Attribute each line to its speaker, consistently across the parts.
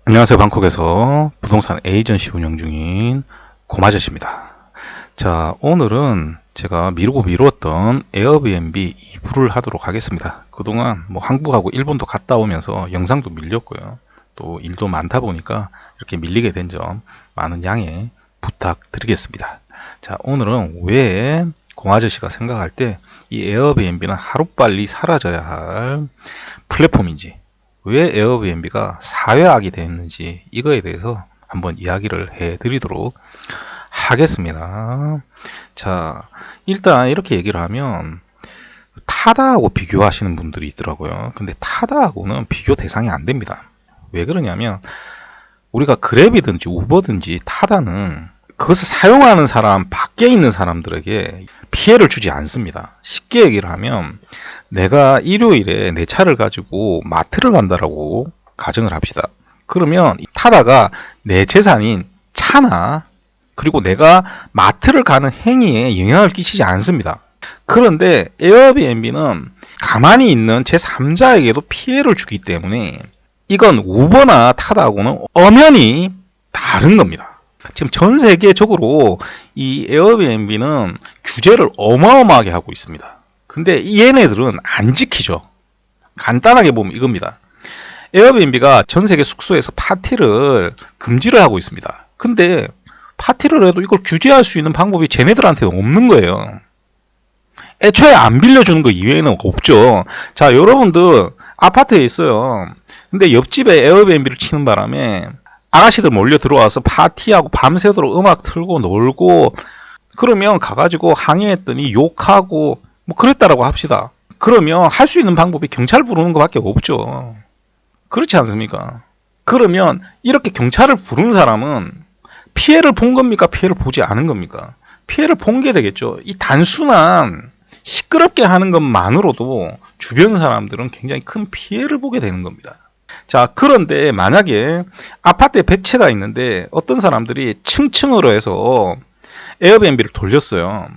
Speaker 1: 안녕하세요. 방콕에서 부동산 에이전시 운영 중인 고마저씨입니다. 자, 오늘은 제가 미루고 미루었던 에어비앤비 2부를 하도록 하겠습니다. 그동안 한국하고 일본도 갔다 오면서 영상도 밀렸고요. 또 일도 많다 보니까 이렇게 밀리게 된 점 많은 양해 부탁드리겠습니다. 자, 오늘은 왜 고마저씨가 생각할 때 이 에어비앤비는 하루빨리 사라져야 할 플랫폼인지, 왜 에어비앤비가 사회악이 됐는지 이거에 대해서 한번 이야기를 해드리도록 하겠습니다. 자, 일단 이렇게 얘기를 하면 타다하고 비교하시는 분들이 있더라고요. 근데 타다하고는 비교 대상이 안 됩니다. 왜 그러냐면 우리가 그랩이든지 우버든지 타다는 그것을 사용하는 사람 밖에 있는 사람들에게 피해를 주지 않습니다. 쉽게 얘기를 하면 내가 일요일에 내 차를 가지고 마트를 간다라고 가정을 합시다. 그러면 타다가 내 재산인 차나 그리고 내가 마트를 가는 행위에 영향을 끼치지 않습니다. 그런데 에어비앤비는 가만히 있는 제3자에게도 피해를 주기 때문에 이건 우버나 타다하고는 엄연히 다른 겁니다. 지금 전 세계적으로 이 에어비앤비는 규제를 어마어마하게 하고 있습니다. 근데 얘네들은 안 지키죠. 간단하게 보면 이겁니다. 에어비앤비가 전 세계 숙소에서 파티를 금지를 하고 있습니다. 근데 파티를 해도 이걸 규제할 수 있는 방법이 쟤네들한테는 없는 거예요. 애초에 안 빌려주는 거 이외에는 없죠. 자, 여러분들 아파트에 있어요. 근데 옆집에 에어비앤비를 치는 바람에 아가씨들 몰려 들어와서 파티하고 밤새도록 음악 틀고 놀고 그러면 가가지고 항의했더니 욕하고 그랬다라고 합시다. 그러면 할 수 있는 방법이 경찰 부르는 것밖에 없죠. 그렇지 않습니까? 그러면 이렇게 경찰을 부른 사람은 피해를 본 겁니까? 피해를 보지 않은 겁니까? 피해를 본 게 되겠죠. 이 단순한 시끄럽게 하는 것만으로도 주변 사람들은 굉장히 큰 피해를 보게 되는 겁니다. 자, 그런데 만약에 아파트에 100채가 있는데 어떤 사람들이 층층으로 해서 에어비앤비를 돌렸어요.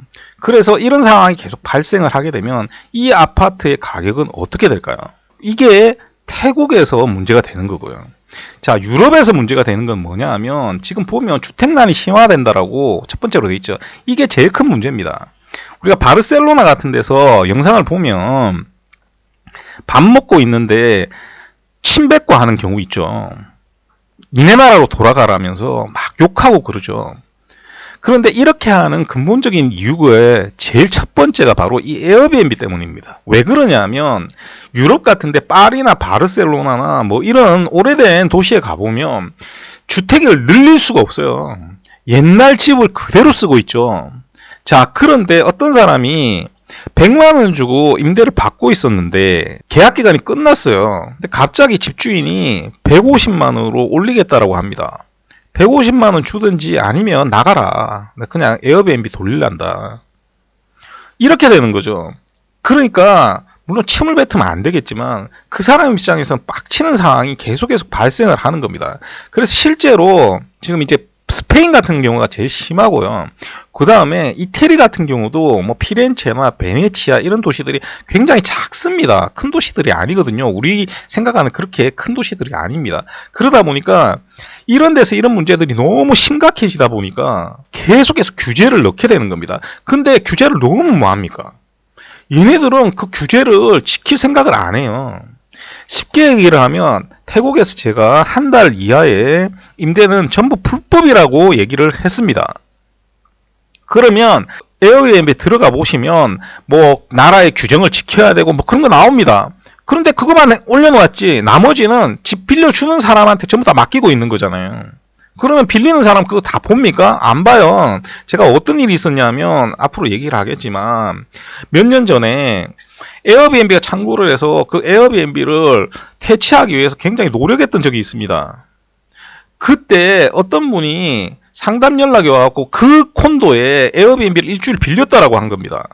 Speaker 1: 그래서 이런 상황이 계속 발생을 하게 되면 이 아파트의 가격은 어떻게 될까요? 이게 태국에서 문제가 되는 거고요. 자, 유럽에서 문제가 되는 건 뭐냐 하면 지금 보면 주택난이 심화된다라고 첫 번째로 돼 있죠. 이게 제일 큰 문제입니다. 우리가 바르셀로나 같은 데서 영상을 보면 밥 먹고 있는데 침뱉고 하는 경우 있죠. 니네 나라로 돌아가라면서 막 욕하고 그러죠. 그런데 이렇게 하는 근본적인 이유가 제일 첫 번째가 바로 이 에어비앤비 때문입니다. 왜 그러냐면 유럽 같은데 파리나 바르셀로나나 이런 오래된 도시에 가보면 주택을 늘릴 수가 없어요. 옛날 집을 그대로 쓰고 있죠. 자, 그런데 어떤 사람이 100만 원 주고 임대를 받고 있었는데 계약 기간이 끝났어요. 근데 갑자기 집주인이 150만 원으로 올리겠다라고 합니다. 150만 원 주든지 아니면 나가라. 그냥 에어비앤비 돌릴란다. 이렇게 되는 거죠. 그러니까 물론 침을 뱉으면 안 되겠지만 그 사람 입장에서는 빡치는 상황이 계속 발생을 하는 겁니다. 그래서 실제로 지금 이제 스페인 같은 경우가 제일 심하고요. 그 다음에 이태리 같은 경우도 피렌체나 베네치아 이런 도시들이 굉장히 작습니다. 큰 도시들이 아니거든요. 우리 생각하는 그렇게 큰 도시들이 아닙니다. 그러다 보니까 이런 데서 이런 문제들이 너무 심각해지다 보니까 계속해서 규제를 넣게 되는 겁니다. 근데 규제를 넣으면 뭐합니까? 얘네들은 그 규제를 지킬 생각을 안 해요. 쉽게 얘기를 하면 태국에서 제가 한 달 이하의 임대는 전부 불법이라고 얘기를 했습니다. 그러면 에어비앤비 들어가 보시면 나라의 규정을 지켜야 되고 그런 거 나옵니다. 그런데 그것만 올려놓았지 나머지는 집 빌려주는 사람한테 전부 다 맡기고 있는 거잖아요. 그러면 빌리는 사람 그거 다 봅니까? 안 봐요. 제가 어떤 일이 있었냐면 앞으로 얘기를 하겠지만 몇 년 전에 에어비앤비가 창구를 해서 그 에어비앤비를 퇴치하기 위해서 굉장히 노력했던 적이 있습니다. 그때 어떤 분이 상담 연락이 와갖고 그 콘도에 에어비앤비를 일주일 빌렸다라고 한 겁니다.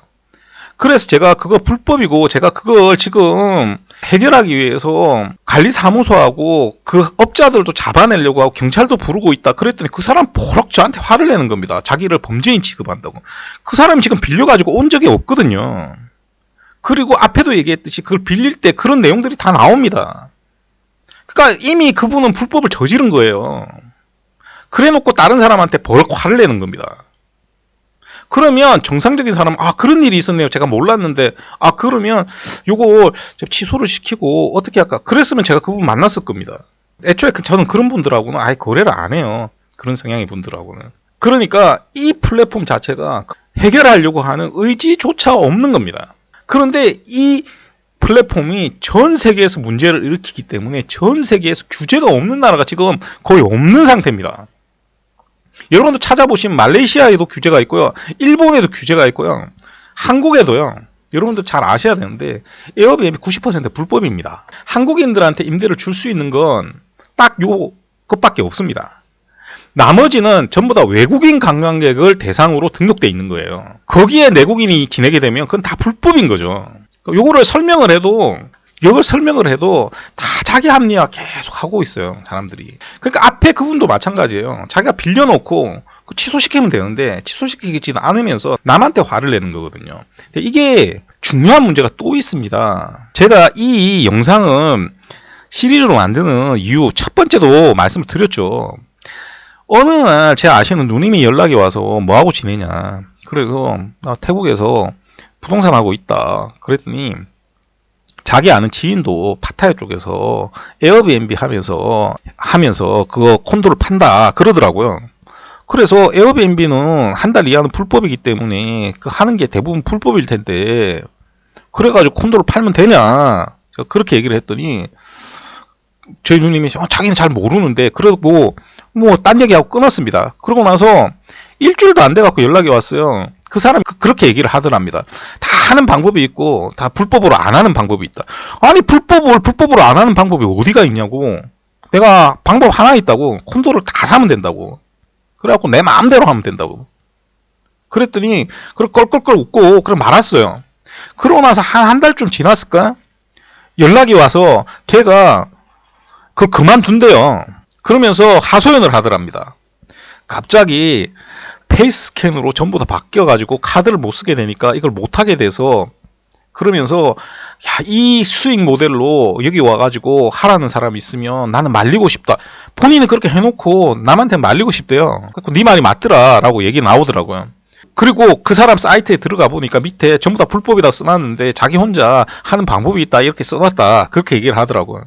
Speaker 1: 그래서 제가 그거 불법이고 제가 그걸 지금 해결하기 위해서 관리사무소하고 그 업자들도 잡아내려고 하고 경찰도 부르고 있다. 그랬더니 그 사람 버럭 저한테 화를 내는 겁니다. 자기를 범죄인 취급한다고. 그 사람이 지금 빌려가지고 온 적이 없거든요. 그리고 앞에도 얘기했듯이 그걸 빌릴 때 그런 내용들이 다 나옵니다. 그러니까 이미 그분은 불법을 저지른 거예요. 그래놓고 다른 사람한테 화를 내는 겁니다. 그러면 정상적인 사람은 그런 일이 있었네요. 제가 몰랐는데 그러면 요거 취소를 시키고 어떻게 할까? 그랬으면 제가 그분 만났을 겁니다. 애초에 저는 그런 분들하고는 아예 거래를 안 해요. 그런 성향의 분들하고는. 그러니까 이 플랫폼 자체가 해결하려고 하는 의지조차 없는 겁니다. 그런데 이 플랫폼이 전 세계에서 문제를 일으키기 때문에 전 세계에서 규제가 없는 나라가 지금 거의 없는 상태입니다. 여러분도 찾아보시면 말레이시아에도 규제가 있고요. 일본에도 규제가 있고요. 한국에도요. 여러분도 잘 아셔야 되는데 에어비앤비 90% 불법입니다. 한국인들한테 임대를 줄 수 있는 건 딱 그것밖에 없습니다. 나머지는 전부 다 외국인 관광객을 대상으로 등록돼 있는 거예요. 거기에 내국인이 지내게 되면 그건 다 불법인 거죠. 요거를 설명을 해도 다 자기 합리화 계속 하고 있어요, 사람들이. 그러니까 앞에 그분도 마찬가지예요. 자기가 빌려놓고 취소시키면 되는데 취소시키지는 않으면서 남한테 화를 내는 거거든요. 근데 이게 중요한 문제가 또 있습니다. 제가 이 영상은 시리즈로 만드는 이유 첫 번째도 말씀을 드렸죠. 어느 날 제 아시는 누님이 연락이 와서 뭐하고 지내냐. 그래서 나 태국에서 부동산 하고 있다. 그랬더니 자기 아는 지인도 파타야 쪽에서 에어비앤비 하면서 그거 콘도를 판다 그러더라고요. 그래서 에어비앤비는 한 달 이하는 불법이기 때문에 그 하는 게 대부분 불법일 텐데 그래가지고 콘도를 팔면 되냐. 그렇게 얘기를 했더니 저희 누님이 자기는 잘 모르는데 그러고 뭐 딴 얘기하고 끊었습니다. 그러고 나서 일주일도 안 돼갖고 연락이 왔어요. 그 사람이 그렇게 얘기를 하더랍니다. 다 하는 방법이 있고 다 불법으로 안 하는 방법이 있다. 아니 불법으로 안 하는 방법이 어디가 있냐고. 내가 방법 하나 있다고. 콘도를 다 사면 된다고. 그래갖고 내 마음대로 하면 된다고. 그랬더니 껄껄껄 웃고 그럼 말았어요. 그러고 나서 한 달쯤 지났을까? 연락이 와서 걔가 그걸 그만둔대요. 그러면서 하소연을 하더랍니다. 갑자기 페이스 스캔으로 전부 다 바뀌어가지고 카드를 못 쓰게 되니까 이걸 못하게 돼서 그러면서 이 수익 모델로 여기 와가지고 하라는 사람이 있으면 나는 말리고 싶다. 본인은 그렇게 해놓고 남한테 말리고 싶대요. 그래서 네 말이 맞더라 라고 얘기 나오더라고요. 그리고 그 사람 사이트에 들어가 보니까 밑에 전부 다 불법이라고 써놨는데 자기 혼자 하는 방법이 있다 이렇게 써놨다 그렇게 얘기를 하더라고요.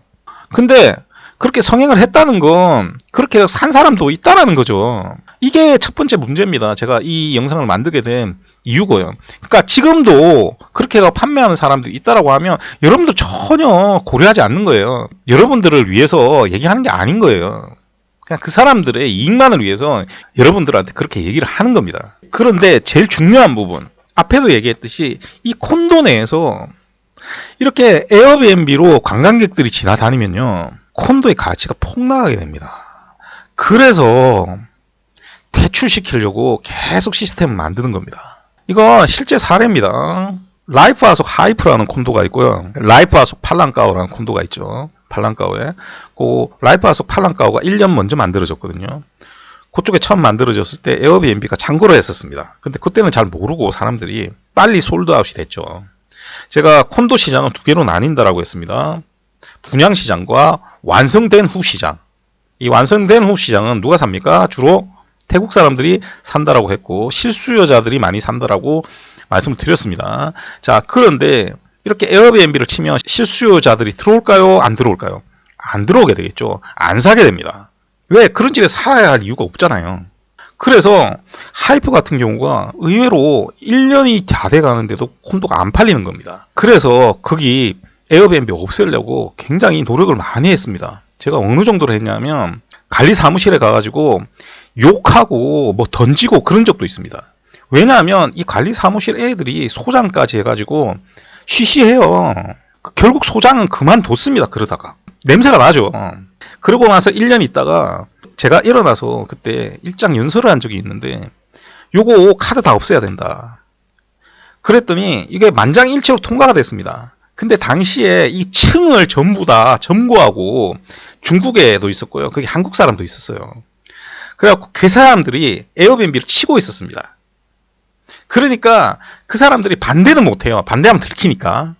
Speaker 1: 근데 그렇게 성행을 했다는 건 그렇게 산 사람도 있다라는 거죠. 이게 첫 번째 문제입니다. 제가 이 영상을 만들게 된 이유고요. 그러니까 지금도 그렇게 판매하는 사람들이 있다라고 하면 여러분도 전혀 고려하지 않는 거예요. 여러분들을 위해서 얘기하는 게 아닌 거예요. 그냥 그 사람들의 이익만을 위해서 여러분들한테 그렇게 얘기를 하는 겁니다. 그런데 제일 중요한 부분, 앞에도 얘기했듯이 이 콘도 내에서 이렇게 에어비앤비로 관광객들이 지나다니면요. 콘도의 가치가 폭락하게 됩니다. 그래서 퇴출시키려고 계속 시스템을 만드는 겁니다. 이거 실제 사례입니다. 라이프 아속 하이프라는 콘도가 있고요. 라이프 아속 팔랑까오라는 콘도가 있죠. 팔랑까오에. 그 라이프 아속 팔랑까오가 1년 먼저 만들어졌거든요. 그쪽에 처음 만들어졌을 때 에어비앤비가 창고를 했었습니다. 근데 그때는 잘 모르고 사람들이 빨리 솔드아웃이 됐죠. 제가 콘도 시장은 두 개로 나뉜다라고 했습니다. 분양 시장과 완성된 후 시장. 이 완성된 후 시장은 누가 삽니까? 주로 태국 사람들이 산다라고 했고 실수요자들이 많이 산다라고 말씀을 드렸습니다. 자, 그런데 이렇게 에어비앤비를 치면 실수요자들이 들어올까요? 안 들어올까요? 안 들어오게 되겠죠. 안 사게 됩니다. 왜? 그런 집에 살아야 할 이유가 없잖아요. 그래서 하이프 같은 경우가 의외로 1년이 다 돼가는데도 콘도가 안 팔리는 겁니다. 그래서 거기 에어비앤비 없애려고 굉장히 노력을 많이 했습니다. 제가 어느 정도로 했냐면 관리 사무실에 가가지고 욕하고 뭐 던지고 그런 적도 있습니다. 왜냐하면 이 관리 사무실 애들이 소장까지 해가지고 시시해요. 결국 소장은 그만뒀습니다. 그러다가 냄새가 나죠. 그러고 나서 1년 있다가 제가 일어나서 그때 일장 연설을 한 적이 있는데 요거 카드 다 없애야 된다. 그랬더니 이게 만장일치로 통과가 됐습니다. 근데 당시에 이 층을 전부 다 점거하고 중국에도 있었고요. 거기 한국 사람도 있었어요. 그래갖고 그 사람들이 에어비앤비를 치고 있었습니다. 그러니까 그 사람들이 반대는 못해요. 반대하면 들키니까.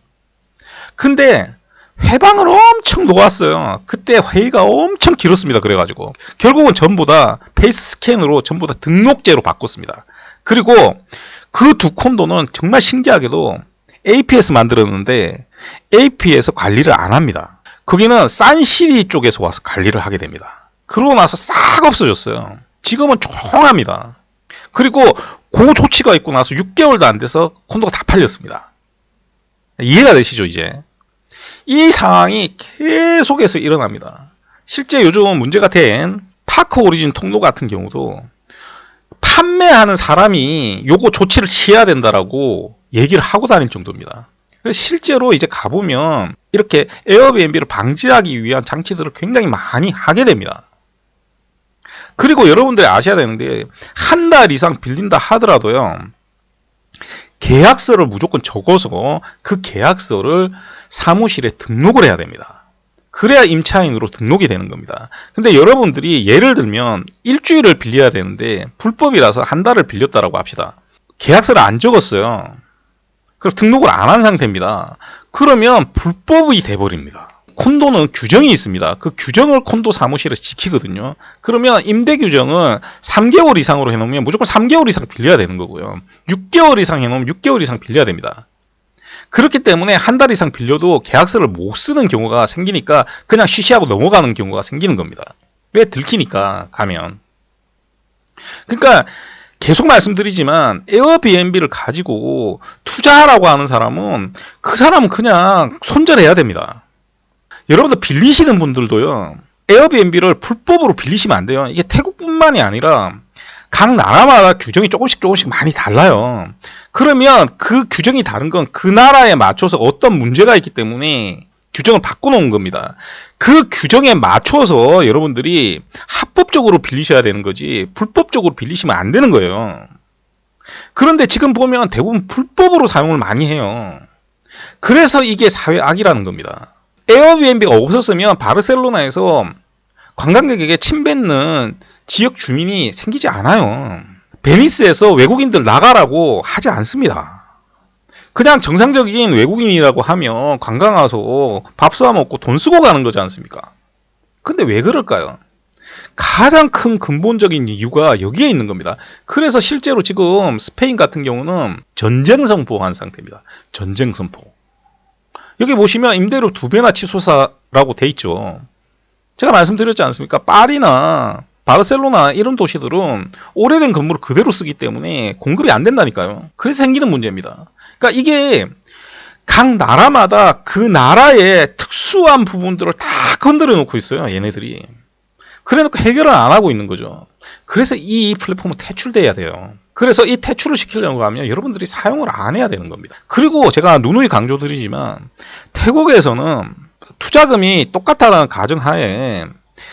Speaker 1: 근데 회방을 엄청 놓았어요. 그때 회의가 엄청 길었습니다. 그래가지고 결국은 전부 다 페이스 스캔으로 전부 다 등록제로 바꿨습니다. 그리고 그 두 콘도는 정말 신기하게도 AP에서 만들었는데 AP에서 관리를 안 합니다. 거기는 산시리 쪽에서 와서 관리를 하게 됩니다. 그러고 나서 싹 없어졌어요. 지금은 조용합니다. 그리고 그 조치가 있고 나서 6개월도 안 돼서 콘도가 다 팔렸습니다. 이해가 되시죠 이제? 이 상황이 계속해서 일어납니다. 실제 요즘 문제가 된 파크 오리진 통로 같은 경우도 판매하는 사람이 요거 조치를 취해야 된다라고 얘기를 하고 다닐 정도입니다. 그래서 실제로 이제 가보면 이렇게 에어비앤비를 방지하기 위한 장치들을 굉장히 많이 하게 됩니다. 그리고 여러분들이 아셔야 되는 게 한 달 이상 빌린다 하더라도요. 계약서를 무조건 적어서 그 계약서를 사무실에 등록을 해야 됩니다. 그래야 임차인으로 등록이 되는 겁니다. 근데 여러분들이 예를 들면 일주일을 빌려야 되는데 불법이라서 한 달을 빌렸다라고 합시다. 계약서를 안 적었어요. 그럼 등록을 안 한 상태입니다. 그러면 불법이 돼버립니다. 콘도는 규정이 있습니다. 그 규정을 콘도 사무실에서 지키거든요. 그러면 임대 규정은 3개월 이상으로 해놓으면 무조건 3개월 이상 빌려야 되는 거고요. 6개월 이상 해놓으면 6개월 이상 빌려야 됩니다. 그렇기 때문에 한 달 이상 빌려도 계약서를 못 쓰는 경우가 생기니까 그냥 쉬쉬하고 넘어가는 경우가 생기는 겁니다. 왜? 들키니까 가면. 그러니까 계속 말씀드리지만 에어비앤비를 가지고 투자하라고 하는 사람은 그 사람은 그냥 손절해야 됩니다. 여러분들 빌리시는 분들도요. 에어비앤비를 불법으로 빌리시면 안 돼요. 이게 태국뿐만이 아니라 각 나라마다 규정이 조금씩 많이 달라요. 그러면 그 규정이 다른 건 그 나라에 맞춰서 어떤 문제가 있기 때문에 규정을 바꿔놓은 겁니다. 그 규정에 맞춰서 여러분들이 합법적으로 빌리셔야 되는 거지 불법적으로 빌리시면 안 되는 거예요. 그런데 지금 보면 대부분 불법으로 사용을 많이 해요. 그래서 이게 사회악이라는 겁니다. 에어비앤비가 없었으면 바르셀로나에서 관광객에게 침뱉는 지역 주민이 생기지 않아요. 베니스에서 외국인들 나가라고 하지 않습니다. 그냥 정상적인 외국인이라고 하면 관광 와서 밥 사 먹고 돈 쓰고 가는 거지 않습니까? 근데 왜 그럴까요? 가장 큰 근본적인 이유가 여기에 있는 겁니다. 그래서 실제로 지금 스페인 같은 경우는 전쟁 선포한 상태입니다. 전쟁 선포. 여기 보시면 임대료 2배나 치솟아라고 돼 있죠. 제가 말씀드렸지 않습니까? 파리나 바르셀로나 이런 도시들은 오래된 건물을 그대로 쓰기 때문에 공급이 안 된다니까요. 그래서 생기는 문제입니다. 그러니까 이게 각 나라마다 그 나라의 특수한 부분들을 다 건드려 놓고 있어요. 얘네들이. 그래 놓고 해결을 안 하고 있는 거죠. 그래서 이 플랫폼은 퇴출돼야 돼요. 그래서 이 퇴출을 시키려고 하면 여러분들이 사용을 안 해야 되는 겁니다. 그리고 제가 누누이 강조드리지만 태국에서는 투자금이 똑같다는 가정하에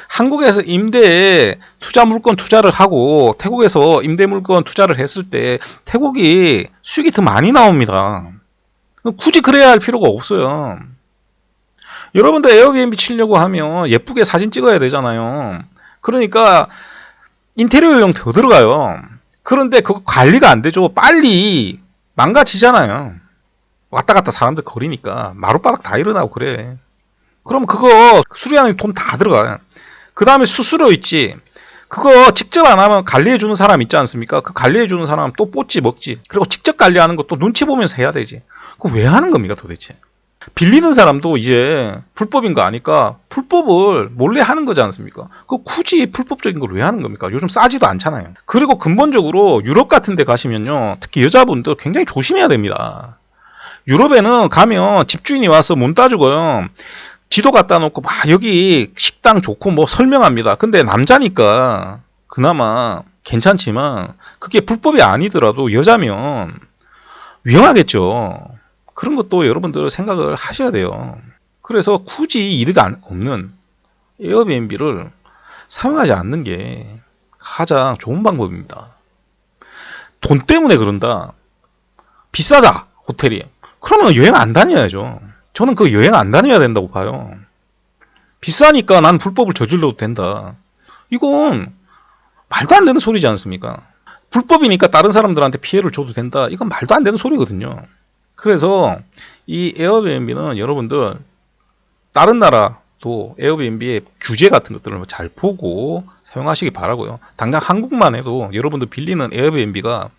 Speaker 1: 한국에서 임대에 투자 물건 투자를 하고 태국에서 임대 물건 투자를 했을 때 태국이 수익이 더 많이 나옵니다. 굳이 그래야 할 필요가 없어요. 여러분들 에어비앤비 치려고 하면 예쁘게 사진 찍어야 되잖아요. 그러니까 인테리어용 더 들어가요. 그런데 그거 관리가 안 되죠. 빨리 망가지잖아요. 왔다 갔다 사람들 거리니까 마룻바닥 다 일어나고 그래. 그럼 그거 수리하는 돈 다 들어가요. 그 다음에 수수료 있지. 그거 직접 안 하면 관리해주는 사람 있지 않습니까? 그 관리해주는 사람 또 뽀찌 먹지. 그리고 직접 관리하는 것도 눈치 보면서 해야 되지. 그거 왜 하는 겁니까 도대체? 빌리는 사람도 이제 불법인 거 아니까 불법을 몰래 하는 거지 않습니까? 그 굳이 불법적인 걸 왜 하는 겁니까? 요즘 싸지도 않잖아요. 그리고 근본적으로 유럽 같은 데 가시면요. 특히 여자분들 굉장히 조심해야 됩니다. 유럽에는 가면 집주인이 와서 문 따주고요. 지도 갖다 놓고 막 여기 식당 좋고 뭐 설명합니다. 근데 남자니까 그나마 괜찮지만 그게 불법이 아니더라도 여자면 위험하겠죠. 그런 것도 여러분들 생각을 하셔야 돼요. 그래서 굳이 이득 없는 에어비앤비를 사용하지 않는 게 가장 좋은 방법입니다. 돈 때문에 그런다. 비싸다 호텔이. 그러면 여행 안 다녀야죠. 저는 그 여행 안 다녀야 된다고 봐요. 비싸니까 난 불법을 저질러도 된다. 이건 말도 안 되는 소리지 않습니까? 불법이니까 다른 사람들한테 피해를 줘도 된다. 이건 말도 안 되는 소리거든요. 그래서 이 에어비앤비는 여러분들 다른 나라도 에어비앤비의 규제 같은 것들을 잘 보고 사용하시기 바라고요. 당장 한국만 해도 여러분들 빌리는 에어비앤비가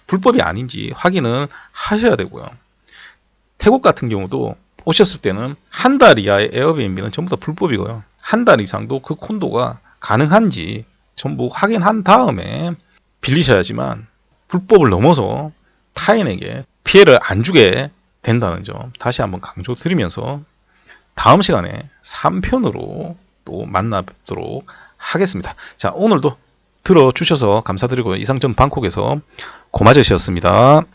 Speaker 1: 불법이 아닌지 확인을 하셔야 되고요. 태국 같은 경우도 오셨을 때는 한 달 이하의 에어비앤비는 전부 다 불법이고요. 한 달 이상도 그 콘도가 가능한지 전부 확인한 다음에 빌리셔야지만 불법을 넘어서 타인에게 피해를 안 주게 된다는 점 다시 한번 강조드리면서 다음 시간에 3편으로 또 만나 뵙도록 하겠습니다. 자, 오늘도 들어주셔서 감사드리고 이상 전 방콕에서 고마저씨였습니다.